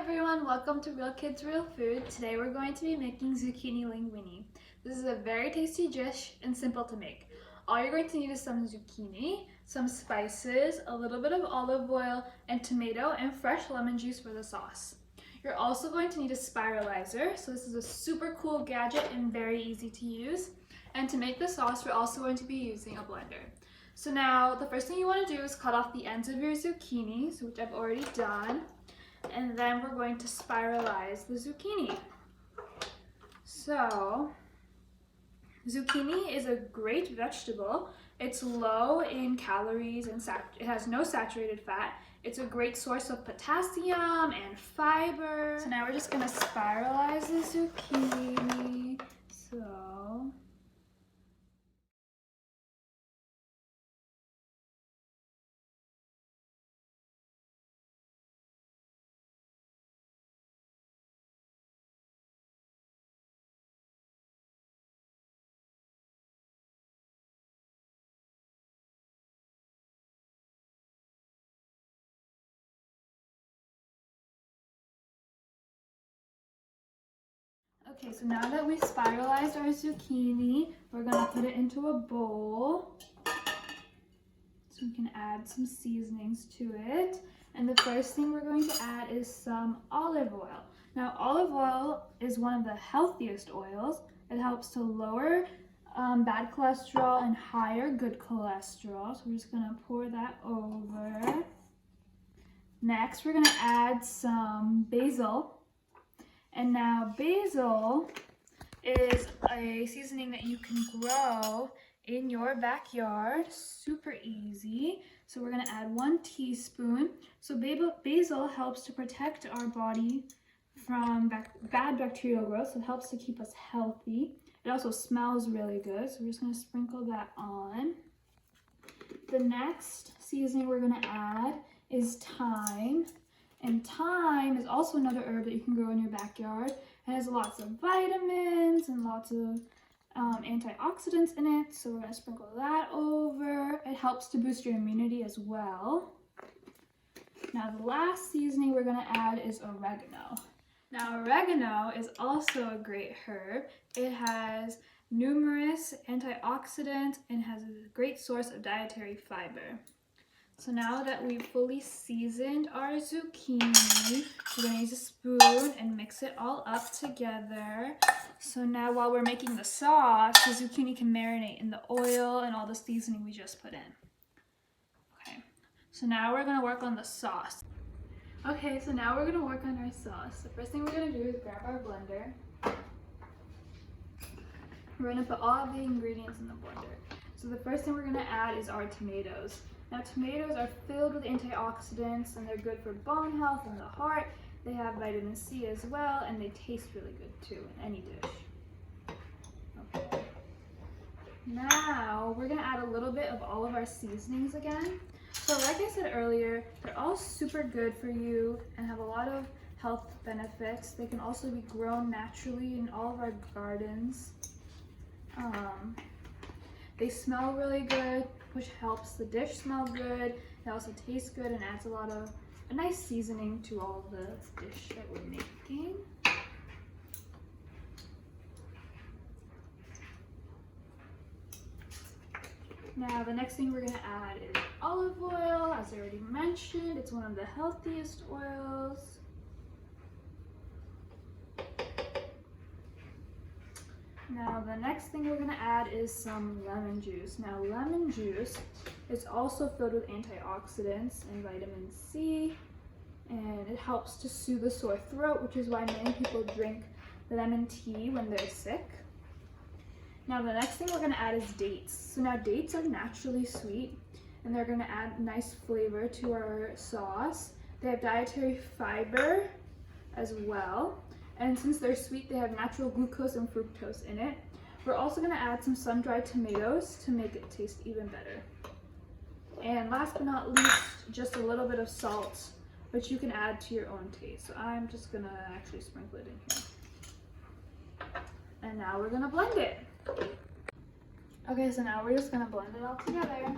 everyone, welcome to Real Kids Real Food. Today we're going to be making zucchini linguini. This is a very tasty dish and simple to make. All you're going to need is some zucchini, some spices, a little bit of olive oil, and tomato and fresh lemon juice for the sauce. You're also going to need a spiralizer, so this is a super cool gadget and very easy to use. And to make the sauce, we're also going to be using a blender. So now the first thing you want to do is cut off the ends of your zucchini, which I've already done. And then we're going to spiralize the zucchini. So, zucchini is a great vegetable. It's low in calories and it has no saturated fat. It's a great source of potassium and fiber. So now we're just gonna spiralize the zucchini. Okay, so now that we've spiralized our zucchini, we're going to put it into a bowl. So we can add some seasonings to it. And the first thing we're going to add is some olive oil. Now, olive oil is one of the healthiest oils. It helps to lower bad cholesterol and higher good cholesterol. So we're just going to pour that over. Next, we're going to add some basil. And now basil is a seasoning that you can grow in your backyard, super easy. So we're gonna add 1 teaspoon. So basil helps to protect our body from bad bacterial growth, so it helps to keep us healthy. It also smells really good, so we're just gonna sprinkle that on. The next seasoning we're gonna add is thyme. And thyme is also another herb that you can grow in your backyard. It has lots of vitamins and lots of antioxidants in it. So we're going to sprinkle that over. It helps to boost your immunity as well. Now the last seasoning we're going to add is oregano. Now oregano is also a great herb. It has numerous antioxidants and has a great source of dietary fiber. So now that we've fully seasoned our zucchini, we're going to use a spoon and mix it all up together. So now while we're making the sauce, the zucchini can marinate in the oil and all the seasoning we just put in. Okay, so now we're going to work on the sauce. Okay, so now we're going to work on our sauce. The first thing we're going to do is grab our blender. We're going to put all of the ingredients in the blender. So the first thing we're going to add is our tomatoes. Now tomatoes are filled with antioxidants and they're good for bone health and the heart. They have vitamin C as well and they taste really good too in any dish. Okay. Now we're going to add a little bit of all of our seasonings again. So like I said earlier, they're all super good for you and have a lot of health benefits. They can also be grown naturally in all of our gardens. They smell really good, which helps the dish smell good. It also tastes good and adds a nice seasoning to all of the dish that we're making. Now the next thing we're going to add is olive oil. As I already mentioned, it's one of the healthiest oils. Now the next thing we're going to add is some lemon juice. Now lemon juice is also filled with antioxidants and vitamin C, and it helps to soothe a sore throat, which is why many people drink lemon tea when they're sick. Now the next thing we're going to add is dates. So now dates are naturally sweet and they're going to add nice flavor to our sauce. They have dietary fiber as well. And since they're sweet, they have natural glucose and fructose in it. We're also going to add some sun-dried tomatoes to make it taste even better. And last but not least, just a little bit of salt, which you can add to your own taste. So I'm just going to actually sprinkle it in here. And now we're going to blend it. Okay, so now we're just going to blend it all together.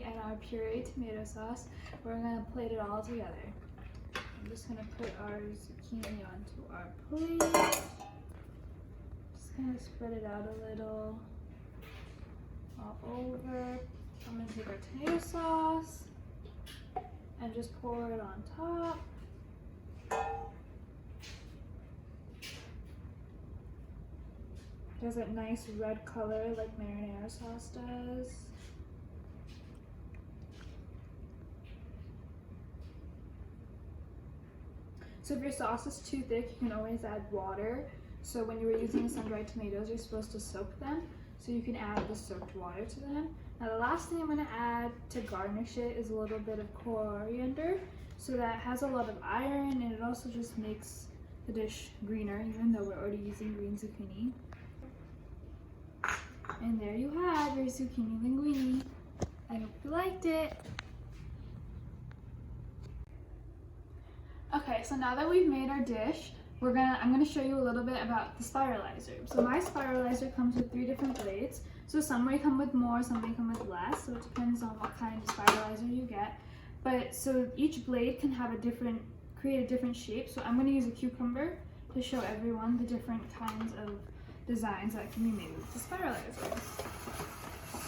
zucchini and our pureed tomato sauce. We're gonna plate it all together. I'm just gonna put our zucchini onto our plate. Just gonna spread it out a little all over. I'm gonna take our tomato sauce and just pour it on top. It has that nice red color like marinara sauce does. So if your sauce is too thick, you can always add water. So when you were using sun-dried tomatoes, you're supposed to soak them. So you can add the soaked water to them. Now the last thing I'm gonna add to garnish it is a little bit of coriander. So that has a lot of iron and it also just makes the dish greener, even though we're already using green zucchini. And there you have your zucchini linguini. I hope you liked it. Okay, so now that we've made our dish, I'm gonna show you a little bit about the spiralizer. So my spiralizer comes with 3 different blades. So some may come with more, some may come with less. So it depends on what kind of spiralizer you get. But so each blade can have create a different shape. So I'm gonna use a cucumber to show everyone the different kinds of designs that can be made with the spiralizer.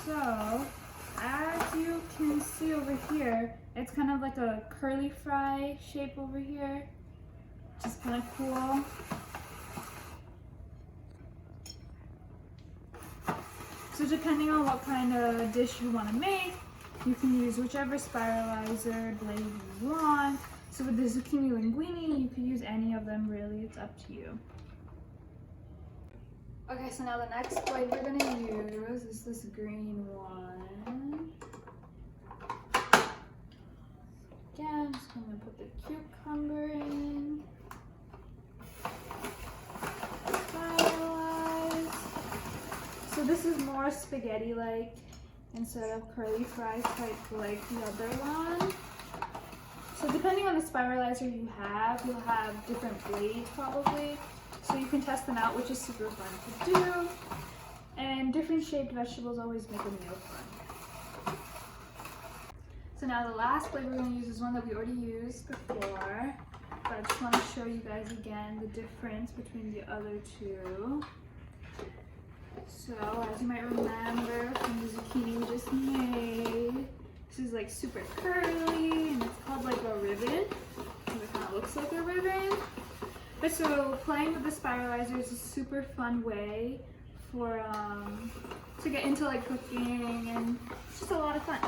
So as you can see over here, it's kind of like a curly fry shape over here, which is kind of cool. So depending on what kind of dish you want to make, you can use whichever spiralizer blade you want. So with the zucchini linguini, you could use any of them really, it's up to you. Okay, so now the next blade we're going to use is this green one. Again, I'm just going to put the cucumber in. Spiralize. So this is more spaghetti-like instead of curly fries type like the other one. So depending on the spiralizer you have, you'll have different blades probably. So you can test them out, which is super fun to do. And different shaped vegetables always make a meal fun. So now the last blade we're going to use is one that we already used before. But I just want to show you guys again the difference between the other 2. So as you might remember from the zucchini we just made, this is like super curly and it's called like a ribbon. So it kind of looks like a ribbon. But so playing with the spiralizer is a super fun way for to get into like cooking, and it's just a lot of fun.